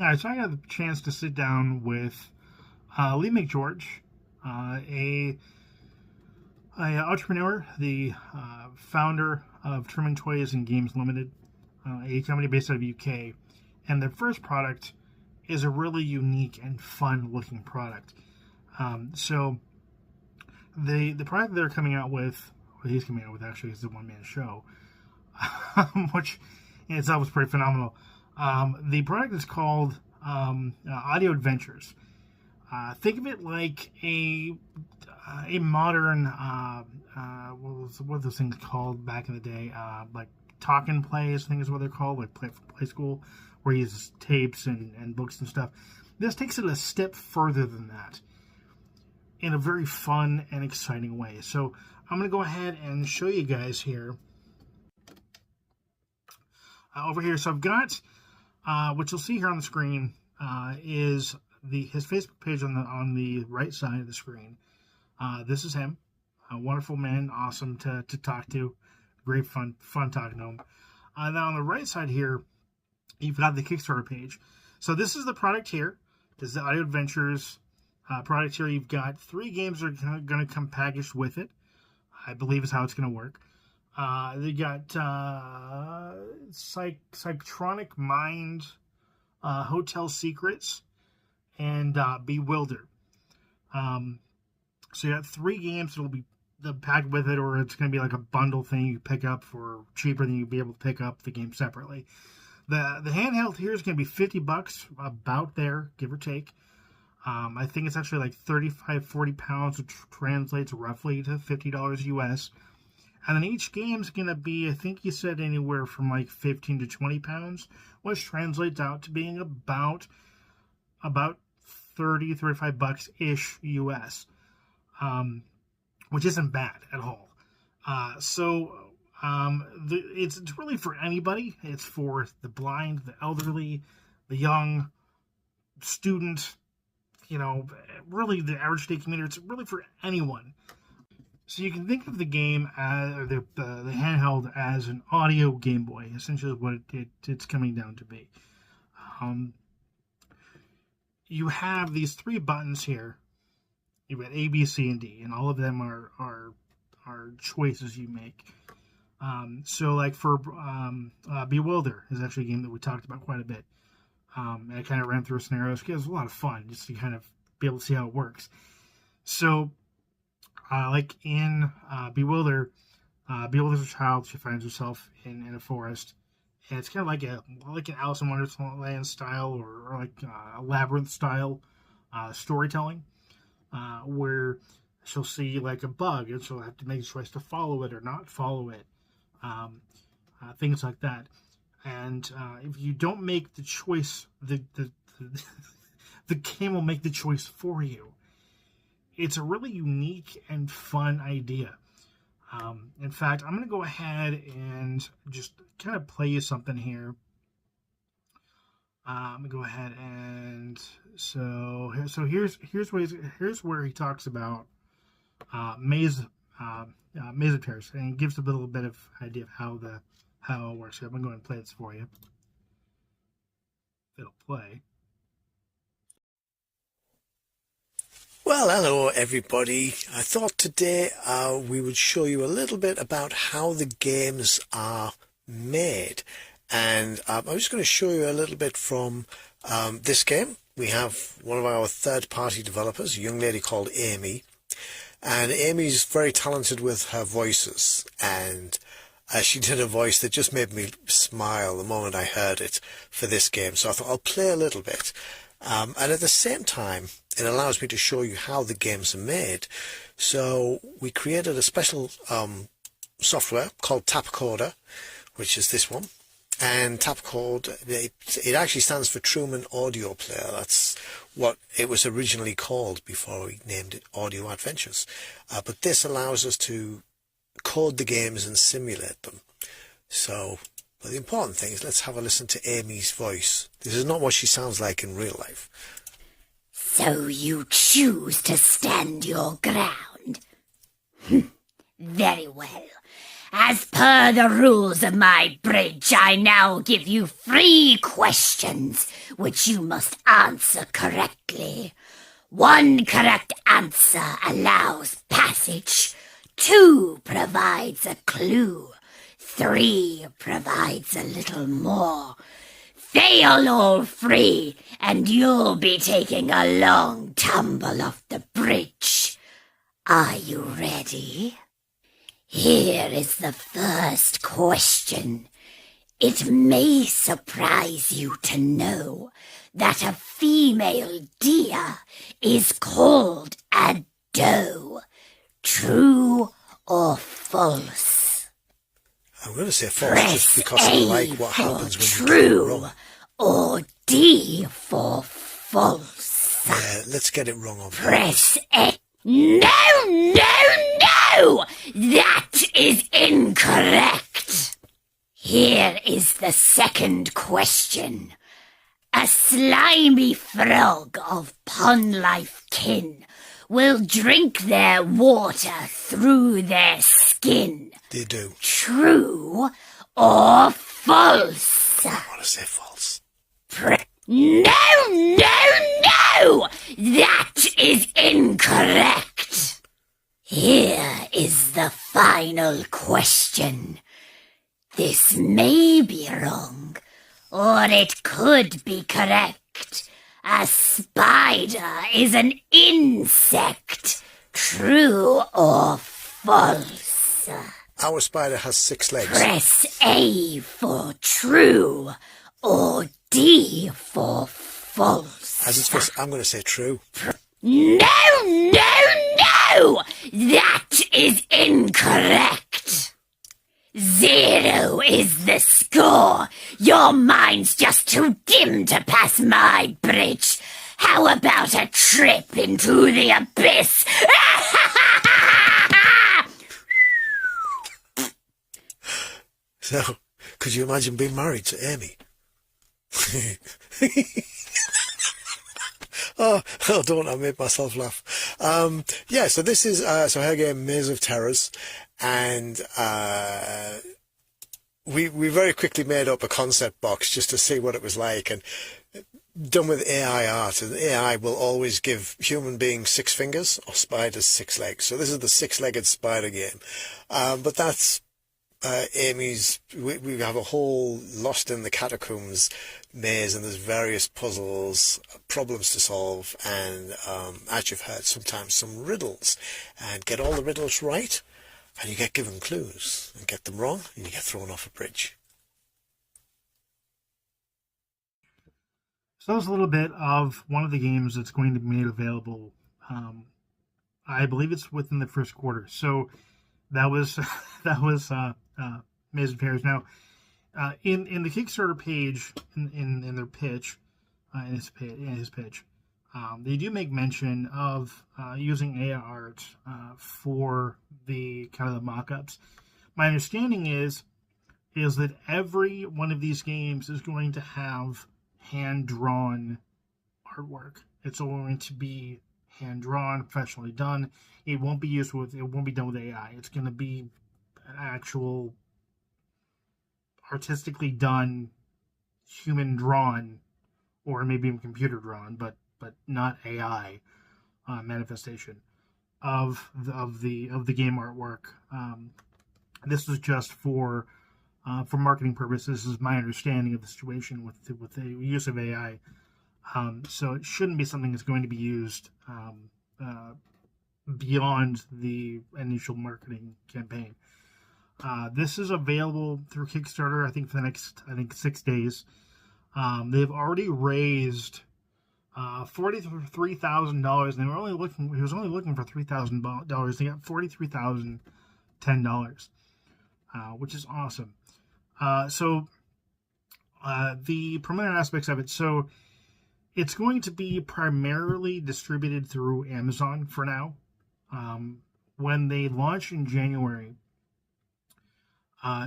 All right, so I got the chance to sit down with Lee McGeorge, a entrepreneur, the founder of Truman Toys and Games Ltd, a company based out of UK. And their first product is a really unique and fun-looking product. So the product they're coming out with, what he's coming out with actually, is the one-man show, which in itself is pretty phenomenal. The product is called Audio Adventures. Think of it like a modern what were those things called back in the day? Like talk and plays, I think is what they're called, like play school, where you use tapes and books and stuff. This takes it a step further than that in a very fun and exciting way. So I'm going to go ahead and show you guys here. Over here, so I've got what you'll see here on the screen is his Facebook page on the right side of the screen. This is him, a wonderful man, awesome to talk to, great fun talking to him. Now on the right side here, you've got the Kickstarter page. So this is the product here. This is the Audio Adventures product here. You've got 3 games that are going to come packaged with it, I believe is how it's going to work. They got Psychotronic Mind, Hotel Secrets, and Bewilder. So you got 3 games that'll be packed with it, or it's going to be like a bundle thing you pick up for cheaper than you'd be able to pick up the game separately. The handheld here is going to be $50, about there, give or take. I think it's actually like 35-40 pounds, which translates roughly to $50 US. And then each game's going to be, I think you said anywhere from like 15 to 20 pounds, which translates out to being about $30-35-ish US, which isn't bad at all. It's really for anybody. It's for the blind, the elderly, the young, student, really the average day commuter. It's really for anyone. So you can think of the game as the handheld as an audio Game Boy, essentially what it's coming down to be. You have these 3 buttons here. You've got A, B, C, and D, and all of them are choices you make. So like for Bewilder is actually a game that we talked about quite a bit. And I kind of ran through scenarios because it was a lot of fun just to kind of be able to see how it works. So like in Bewilder's a child. She finds herself in a forest, and it's kind of like an Alice in Wonderland style or like a labyrinth style storytelling, where she'll see like a bug and she'll have to make a choice to follow it or not follow it, things like that. And if you don't make the choice, the game will make the choice for you. It's a really unique and fun idea. In fact, I'm going to go ahead and just kind of play you something here. I'm going to go ahead and here's where he talks about maze repairs, and he gives a little bit of idea of how it works. So I'm going to go ahead and play this for you. It'll play. Well, hello everybody. I thought today we would show you a little bit about how the games are made. And I'm just going to show you a little bit from this game. We have one of our third-party developers, a young lady called Amy. And Amy's very talented with her voices. And she did a voice that just made me smile the moment I heard it for this game. So I thought I'll play a little bit. And at the same time, it allows me to show you how the games are made. So we created a special software called Tapcoder, which is this one. And Tapcode, it actually stands for Truman Audio Player. That's what it was originally called before we named it Audio Adventures. But this allows us to code the games and simulate them. So but the important thing is, let's have a listen to Amy's voice. This is not what she sounds like in real life. So you choose to stand your ground? Very well. As per the rules of my bridge, I now give you 3 questions, which you must answer correctly. 1 correct answer allows passage. 2 provides a clue. 3 provides a little more. Fail all 3, and you'll be taking a long tumble off the bridge. Are you ready? Here is the first question. It may surprise you to know that a female deer is called a doe. True or false? I'm going to say false just because I like what happens when you get it wrong. Or D for false. Yeah, let's get it wrong on Press A. No! That is incorrect. Here is the second question. A slimy frog of pond-life kin will drink their water through their skin. They do. True or false? I want to say false. No! That is incorrect. Here is the final question. This may be wrong, or it could be correct. A spider is an insect. True or false? Our spider has 6 legs. Press A for true, or D for false. As it's first, I'm going to say true. No! That is incorrect. 0 is the score. Your mind's just too dim to pass my bridge. How about a trip into the abyss? So, could you imagine being married to Amy? Oh, don't I made myself laugh. Yeah, so this is so her game Maze of Terrors, and we very quickly made up a concept box just to see what it was like, and done with AI art, and AI will always give human beings 6 fingers or spiders 6 legs. So this is the 6-legged spider game, but that's Amy's. We have a whole Lost in the Catacombs maze, and there's various puzzles, problems to solve, and as you've heard, sometimes some riddles, and get all the riddles right and you get given clues, and get them wrong and you get thrown off a bridge. So that was a little bit of one of the games that's going to be made available. I believe it's within the first quarter. So that was Maze of Terrors. Now, in the Kickstarter page, in their pitch, in his pitch, they do make mention of using AI art for the kind of the mock-ups. My understanding is that every one of these games is going to have hand-drawn artwork. It's going to be hand-drawn, professionally done. It won't be done with AI. It's going to be an actual artistically done, human drawn, or maybe even computer drawn, but not AI manifestation of the game artwork. This was just for marketing purposes. This is my understanding of the situation with the use of AI. So it shouldn't be something that's going to be used beyond the initial marketing campaign. This is available through Kickstarter, I think, for the next 6 days. They've already raised $43,000. They were only looking. He was only looking for $3,000. They got $43,010, which is awesome. So the preliminary aspects of it. So it's going to be primarily distributed through Amazon for now. When they launch in January,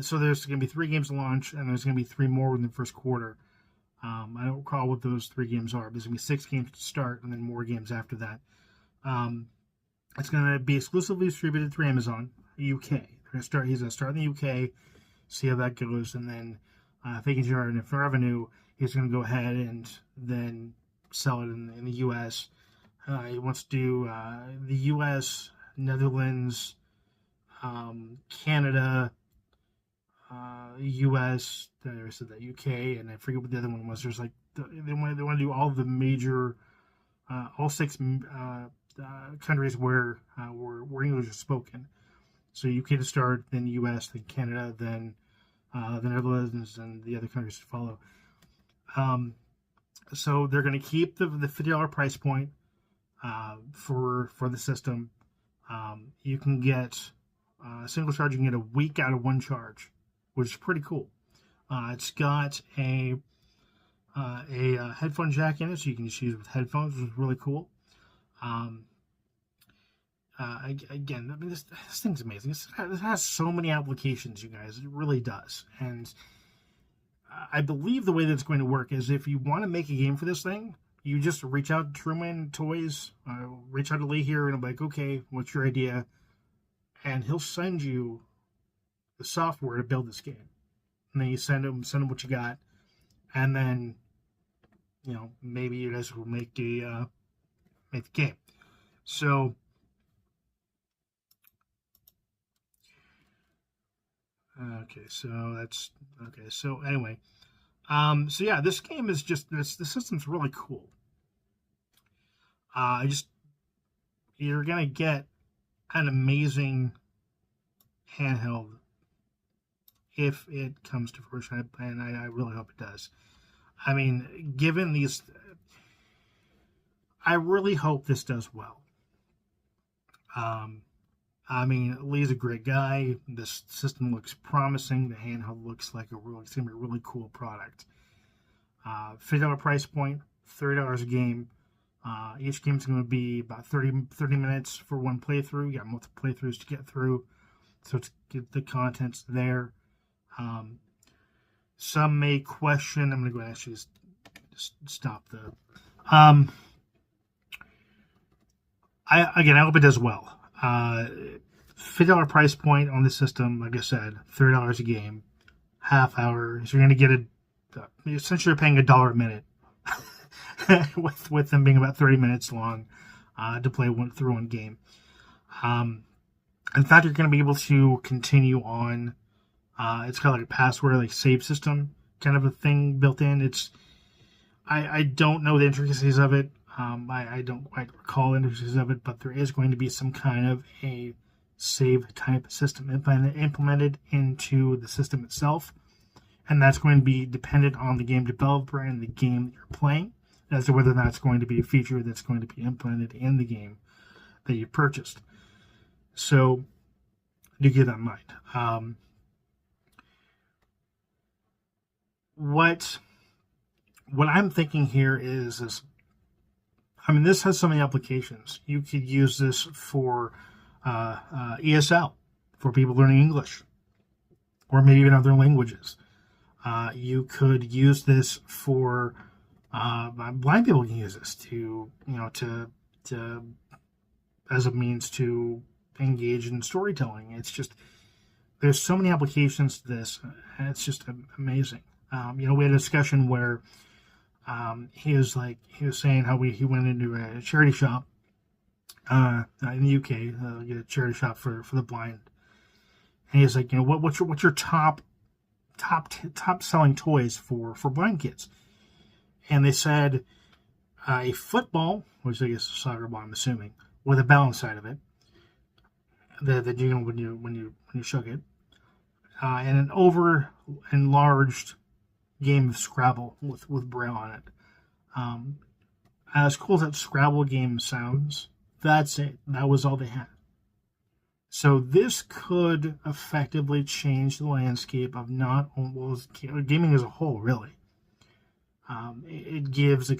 so there's going to be 3 games to launch, and there's going to be 3 more in the first quarter. I don't recall what those 3 games are. There's going to be 6 games to start, and then more games after that. It's going to be exclusively distributed through Amazon UK. He's gonna start in the UK, see how that goes, and then if he can generate enough revenue, he's gonna go ahead and then sell it in the US. He wants to do the US, Netherlands, Canada, US. I said that UK, and I forget what the other one was. There's like they want to do all the major, all 6 countries where English is spoken. So UK to start, then US, then Canada, then the Netherlands, and the other countries to follow. So they're going to keep the $50 price point for the system. You can get a single charge. You can get a week out of one charge, which is pretty cool. It's got a headphone jack in it, so you can just use it with headphones, which is really cool. Again, I mean, this thing's amazing. It has so many applications, you guys. It really does. And I believe the way that it's going to work is if you want to make a game for this thing, you just reach out to Truman Toys, reach out to Lee here, and I'm like, okay, what's your idea? And he'll send you the software to build this game. And then you send him what you got, and then, you know, maybe you guys will make the game. So, okay, so that's okay. So anyway, so yeah, this game is just the system's really cool. You're gonna get an amazing handheld if it comes to fruition, and I really hope it does. I mean, given these, I really hope this does well. I mean, Lee's a great guy. This system looks promising. The handheld looks like it's gonna be a really cool product. $50 price point, $30 a game. Each game's gonna be about 30 minutes for one playthrough. You got multiple playthroughs to get through, so the content's there. Some may question. I'm gonna go ahead and actually just stop the. I hope it does well. $50 price point on the system, like I said, $30 a game, half hour. So you're going to get essentially you're paying $1 a minute, with them being about 30 minutes long to play through one game. In fact, you're going to be able to continue on. It's got like a password, like save system kind of a thing built in. I don't know the intricacies of it. I don't quite recall the intricacies of it, but there is going to be some kind of a save type system implemented into the system itself, and that's going to be dependent on the game developer and the game that you're playing as to whether that's going to be a feature that's going to be implemented in the game that you purchased. So do keep that in mind. What I'm thinking here is I mean, this has so many applications. You could use this for ESL, for people learning English, or maybe even other languages. You could use this for blind people can use this to as a means to engage in storytelling. It's just there's so many applications to this, and it's just amazing. We had a discussion where he was saying how he went into a charity shop in the UK, get a charity shop for the blind, and he's like, what's your top selling toys for blind kids? And they said a football, which I guess is a soccer ball, I'm assuming, with a ball inside of it that you when you shook it, and an over enlarged game of Scrabble with Braille on it. As cool as that Scrabble game sounds, that's it. That was all they had. So this could effectively change the landscape of gaming as a whole, really. It gives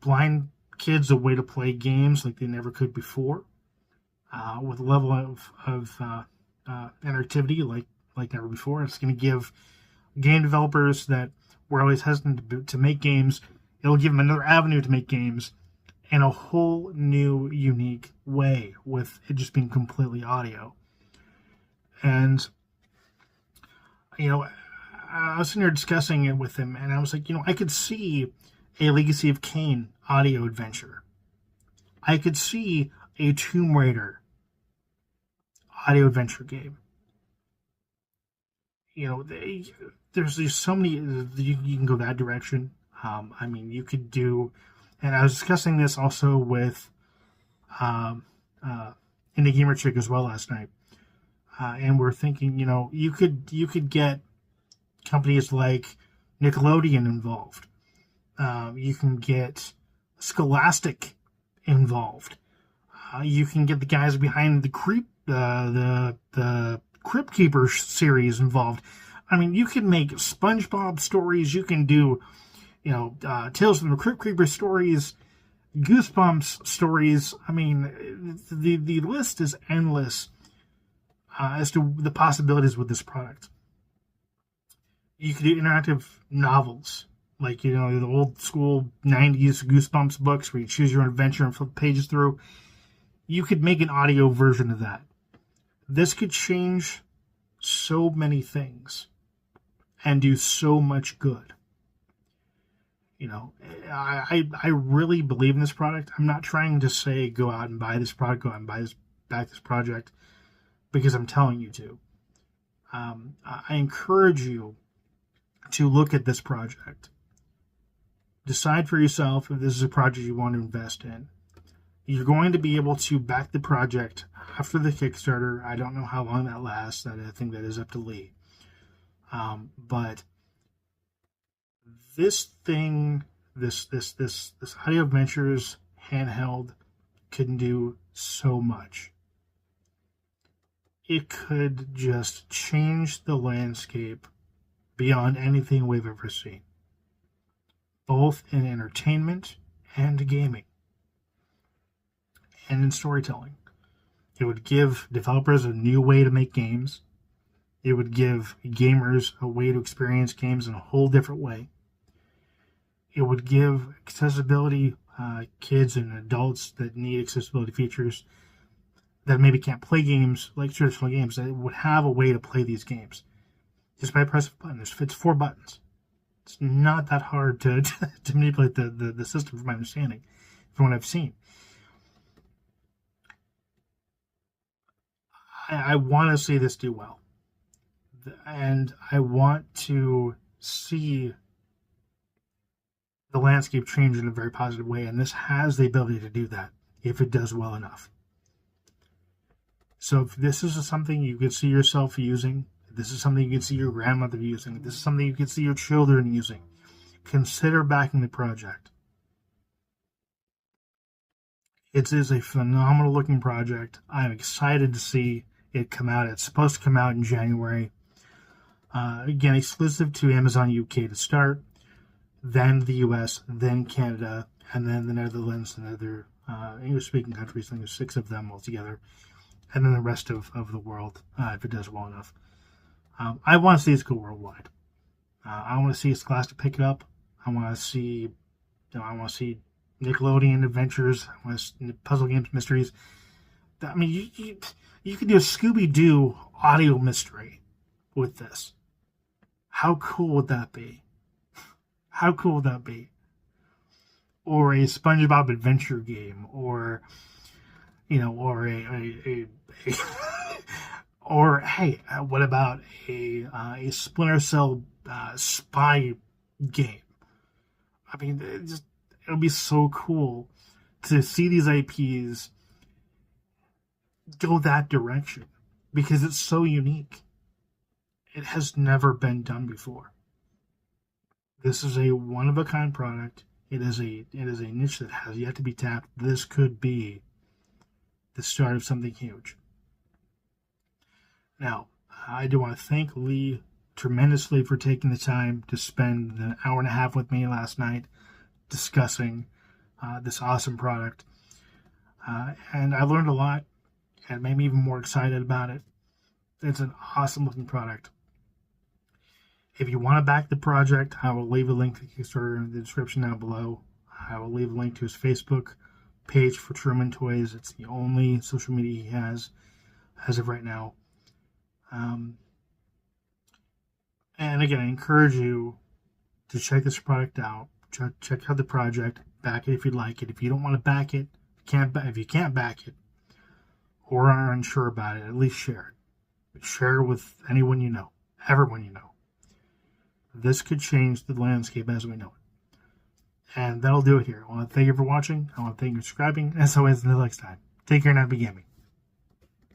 blind kids a way to play games like they never could before, with a level of interactivity like never before. It's going to give game developers that were always hesitant to make games. It'll give them another avenue to make games, in a whole new, unique way with it just being completely audio. And, I was sitting here discussing it with him, and I was like, I could see a Legacy of Kain audio adventure. I could see a Tomb Raider audio adventure game. There's just so many, you can go that direction. You could do, and I was discussing this also with Indie Gamer Chick as well last night. And we're thinking, you could get companies like Nickelodeon involved. You can get Scholastic involved. You can get the guys behind the Crypt Keeper series involved. You can make SpongeBob stories. You can do, Tales from the Crypt Keeper stories, Goosebumps stories. The list is endless as to the possibilities with this product. You could do interactive novels, like, the old school 90s Goosebumps books where you choose your own adventure and flip pages through. You could make an audio version of that. This could change so many things and do so much good. I really believe in this product. I'm not trying to say go out and buy this product, go out and back this project, because I'm telling you to. I encourage you to look at this project. Decide for yourself if this is a project you want to invest in. You're going to be able to back the project after the Kickstarter. I don't know how long that lasts. I think that is up to Lee. But this thing, this Audio Adventures handheld can do so much. It could just change the landscape beyond anything we've ever seen, both in entertainment and gaming and in storytelling. It would give developers a new way to make games. It would give gamers a way to experience games in a whole different way. It would give accessibility, kids and adults that need accessibility features that maybe can't play games like traditional games, that would have a way to play these games just by pressing a button. It's 4 buttons. It's not that hard to manipulate the system, from my understanding, from what I've seen. I want to see this do well. And I want to see the landscape change in a very positive way. And this has the ability to do that if it does well enough. So if this is something you could see yourself using, if this is something you can see your grandmother using, if this is something you can see your children using, consider backing the project. It is a phenomenal looking project. I'm excited to see it come out. It's supposed to come out in January. Again, exclusive to Amazon UK to start, then the US, then Canada, and then the Netherlands and other English-speaking countries. I think there's 6 of them altogether. And then the rest of the world, if it does well enough. I want to see this go worldwide. I want to see Scholastic pick it up. I want to see Nickelodeon Adventures. I want to see Puzzle Games Mysteries. You could do a Scooby-Doo audio mystery with this. How cool would that be? How cool would that be? Or a SpongeBob adventure game, or or or hey, what about a Splinter Cell spy game? It would be so cool to see these IPs go that direction, because it's so unique. It has never been done before. This is a one-of-a-kind product. It is a niche that has yet to be tapped. This could be the start of something huge. Now, I do want to thank Lee tremendously for taking the time to spend an hour and a half with me last night discussing this awesome product. And I learned a lot, and made me even more excited about it. It's an awesome looking product. If you want to back the project, I will leave a link to Kickstarter in the description down below. I will leave a link to his Facebook page for Truman Toys. It's the only social media he has as of right now. And again, I encourage you to check this product out. Check out the project. Back it if you like it. If you don't want to back it, if you can't back it, or are unsure about it, at least share it. Share it with anyone you know, everyone you know. This could change the landscape as we know it. And that'll do it here. I want to thank you for watching. I want to thank you for subscribing. As always, until next time, take care and happy gaming.